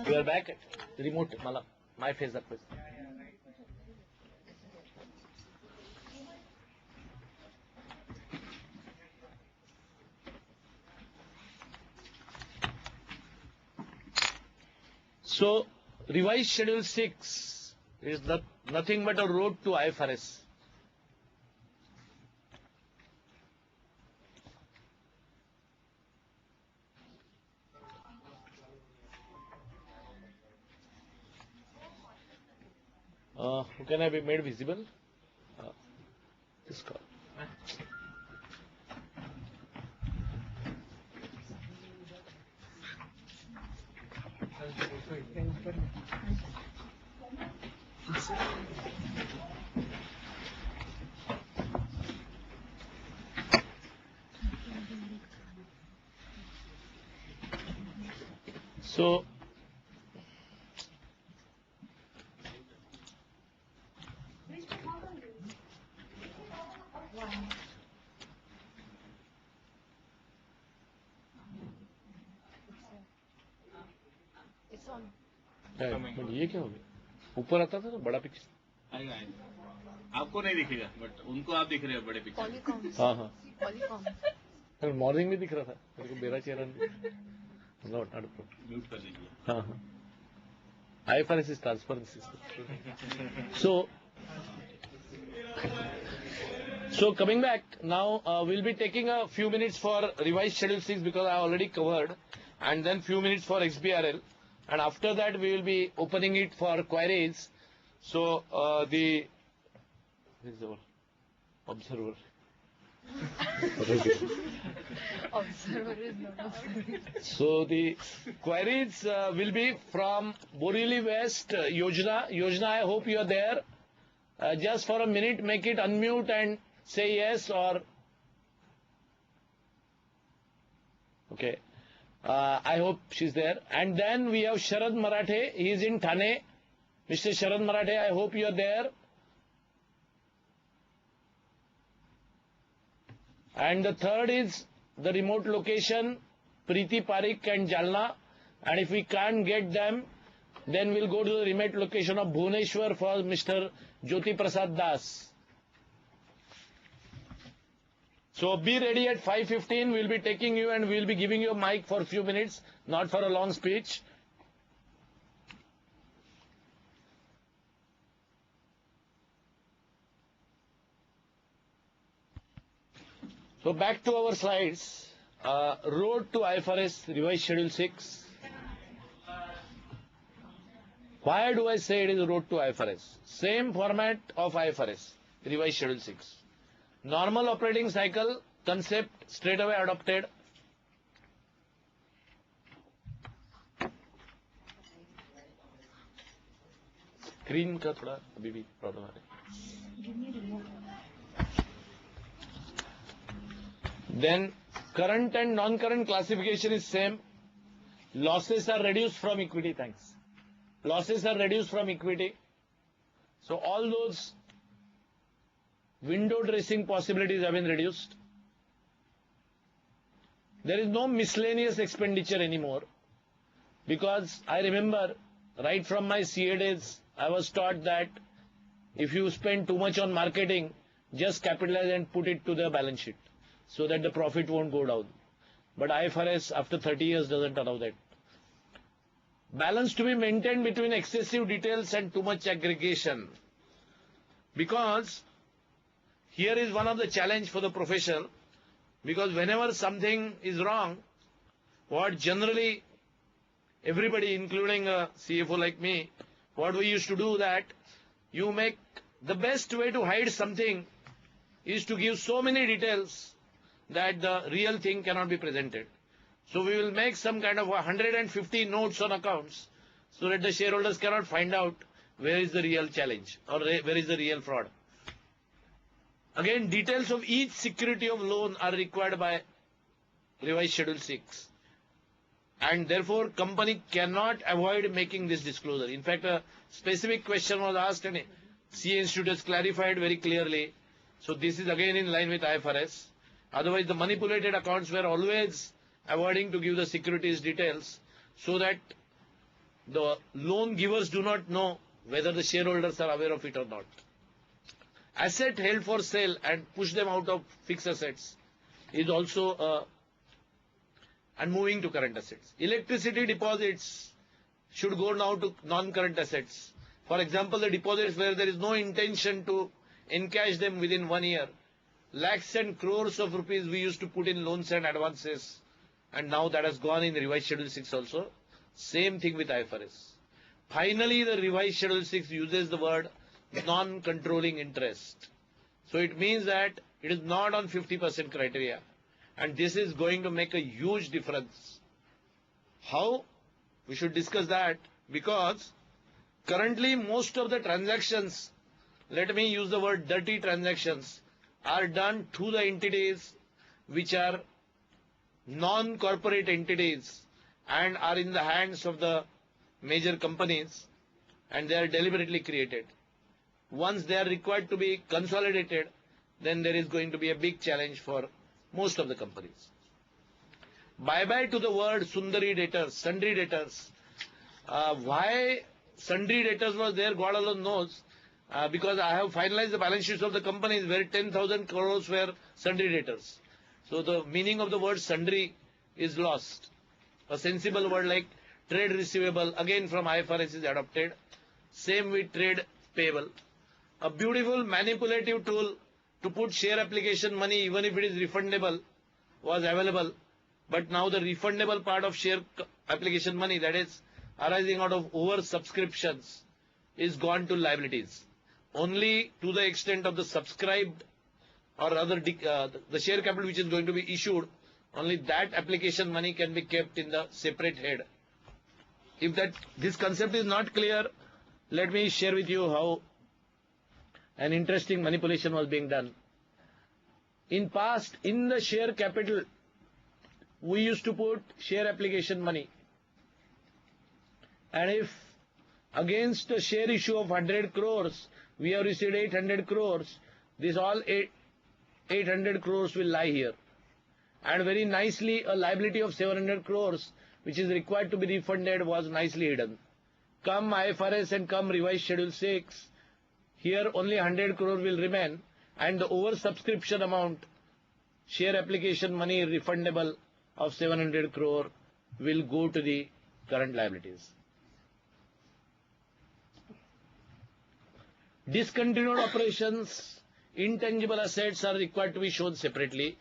You are back. Remote, my face up. So, revised schedule 6 is nothing but a road to IFRS. Who can I be made visible? This call. So, ये क्या हो गया? ऊपर आता था ना बड़ा पिक्चर आएगा आएगा आपको नहीं दिखेगा बट उनको आप दिख रहे हो बड़े पिक्चर हाँ हाँ मॉर्निंग में दिख रहा था मेरे को मेरा चेहरा नॉट म्यूट कर दीजिए हाँ हाँ IFRS is transparency. So coming back now, we'll be taking a few minutes for revised schedule 6 because I already covered, and then few minutes for XBRL, and after that we will be opening it for queries. So this is our observer. Observer is not observing. So the queries will be from Borivali West Yojana. Yojana, I hope you are there. Just for a minute, make it unmute and say yes or okay. I hope she's there. And then we have Sharad Marathe. He is in Thane. Mr. Sharad Marathe, I hope you are there. And the third is the remote location, Preeti Parikh and Jalna. And if we can't get them, then we'll go to the remote location of Bhubaneswar for Mr. Jyoti Prasad Das. So be ready at 5:15. We'll be taking you and we'll be giving you a mic for a few minutes, not for a long speech. So back to our slides. Road to IFRS revised schedule 6. Why do I say it is a road to IFRS? Same format of IFRS, revised schedule 6. Normal operating cycle concept straight away adopted. Screen का थोड़ा अभी भी problem आ रही है. Then current and non-current classification is same. Losses are reduced from equity. Thanks. Losses are reduced from equity. So all those window dressing possibilities have been reduced. There is no miscellaneous expenditure anymore, because I remember right from my CA days, I was taught that if you spend too much on marketing, just capitalize and put it to the balance sheet so that the profit won't go down. But IFRS after 30 years doesn't allow that. Balance to be maintained between excessive details and too much aggregation. Because here is one of the challenge for the profession, because whenever something is wrong, what generally everybody, including a CFO like me, what we used to do that, you make the best way to hide something is to give so many details that the real thing cannot be presented. So we will make some kind of 150 notes on accounts so that the shareholders cannot find out where is the real challenge or where is the real fraud. Again, details of each security of loan are required by revised schedule 6. And therefore, company cannot avoid making this disclosure. In fact, a specific question was asked and CA Institute has clarified very clearly. So this is again in line with IFRS. Otherwise, the manipulated accounts were always avoiding to give the securities details so that the loan givers do not know whether the shareholders are aware of it or not. Asset held for sale and push them out of fixed assets is also and moving to current assets. Electricity deposits should go now to non-current assets. For example, the deposits where there is no intention to encash them within 1 year. Lakhs and crores of rupees we used to put in loans and advances, and now that has gone in revised schedule 6 also. Same thing with IFRS. Finally, the revised schedule 6 uses the word non-controlling interest. So it means that it is not on 50% criteria, and this is going to make a huge difference. How? We should discuss that, because currently most of the transactions, let me use the word dirty transactions, are done through the entities which are non-corporate entities and are in the hands of the major companies, and they are deliberately created. Once they are required to be consolidated, then there is going to be a big challenge for most of the companies. Bye-bye to the word Sundari debtors, sundry debtors. Why sundry debtors was there, God alone knows. Because I have finalized the balance sheets of the companies where 10,000 crores were sundry debtors. So the meaning of the word sundry is lost. A sensible word like trade receivable, again from IFRS, is adopted. Same with trade payable. A beautiful manipulative tool to put share application money, even if it is refundable, was available. But now the refundable part of share application money, that is arising out of over subscriptions, is gone to liabilities. Only to the extent of the subscribed or other the share capital which is going to be issued, only that application money can be kept in the separate head. If this concept is not clear, let me share with you how an interesting manipulation was being done. In past, in the share capital, we used to put share application money, and if against a share issue of 100 crores, we have received 800 crores, this all 800 crores will lie here. And very nicely, a liability of 700 crores, which is required to be refunded, was nicely hidden. Come IFRS and come revised schedule 6, here only 100 crore will remain, and the oversubscription amount, share application money refundable of 700 crore, will go to the current liabilities. Discontinued operations, intangible assets are required to be shown separately.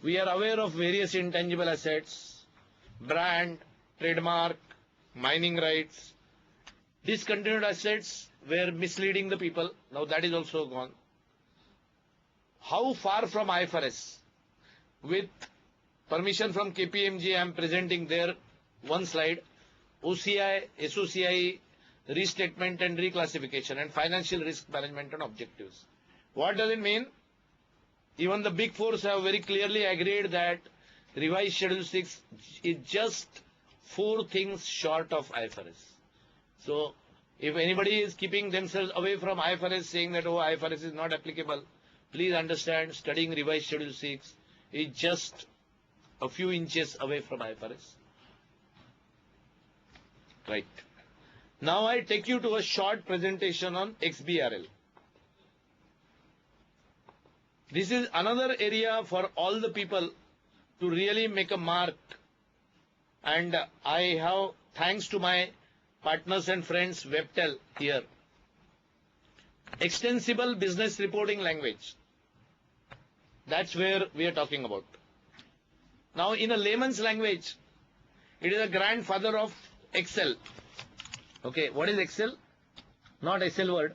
We are aware of various intangible assets, brand, trademark, mining rights. Discontinued assets were misleading the people. Now that is also gone. How far from IFRS? With permission from KPMG, I am presenting there one slide. OCI, SOCI, restatement and reclassification, and financial risk management and objectives. What does it mean? Even the big fours have very clearly agreed that revised schedule 6 is just 4 things short of IFRS. So if anybody is keeping themselves away from IFRS, saying that, oh, IFRS is not applicable, please understand, studying revised schedule 6 is just a few inches away from IFRS. Right. Now I take you to a short presentation on XBRL. This is another area for all the people to really make a mark. And I have, thanks to my partners and friends, Webtel here. Extensible business reporting language. That's where we are talking about. Now in a layman's language, it is a grandfather of Excel. Okay, what is Excel? Not Excel word.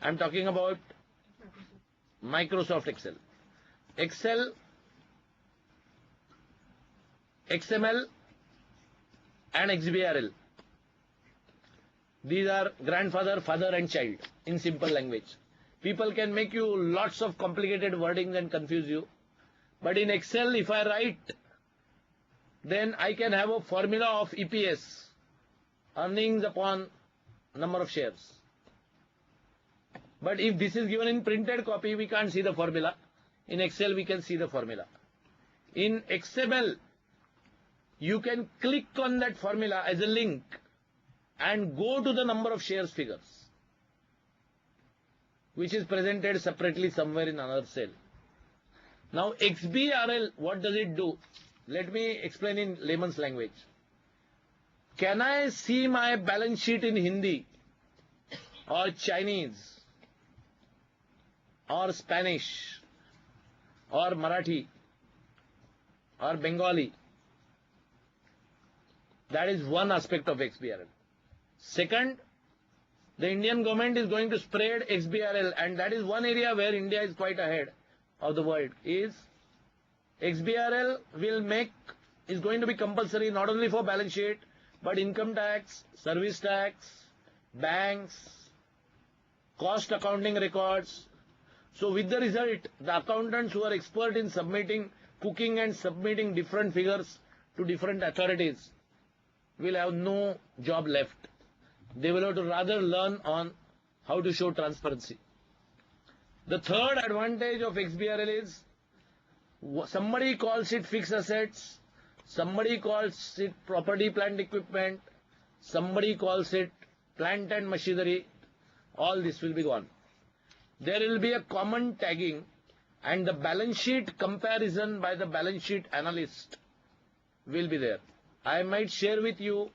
I am talking about Microsoft Excel. Excel, XML and XBRL. These are grandfather, father and child in simple language. People can make you lots of complicated wordings and confuse you. But in Excel, if I write, then I can have a formula of EPS, earnings upon number of shares. But if this is given in printed copy, we can't see the formula. In Excel, we can see the formula. In XML, you can click on that formula as a link, and go to the number of shares figures, which is presented separately somewhere in another cell. Now XBRL, what does it do? Let me explain in layman's language. Can I see my balance sheet in Hindi or Chinese or Spanish or Marathi or Bengali? That is one aspect of XBRL. Second, the Indian government is going to spread XBRL, and that is one area where India is quite ahead of the world. Is XBRL is going to be compulsory not only for balance sheet, but income tax, service tax, banks, cost accounting records. So with the result, the accountants who are expert in cooking and submitting different figures to different authorities will have no job left. They will have to rather learn on how to show transparency. The third advantage of XBRL is somebody calls it fixed assets, somebody calls it property, plant, equipment, somebody calls it plant and machinery. All this will be gone. There will be a common tagging, and the balance sheet comparison by the balance sheet analyst will be there. I might share with you,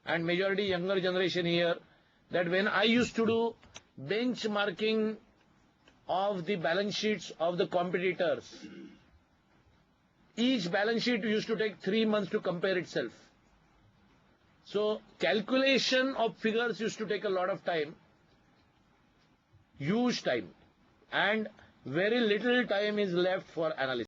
and majority younger generation here, that when I used to do benchmarking of the balance sheets of the competitors, each balance sheet used to take 3 months to compare itself. So calculation of figures used to take a lot of time, huge time, and very little time is left for analysis.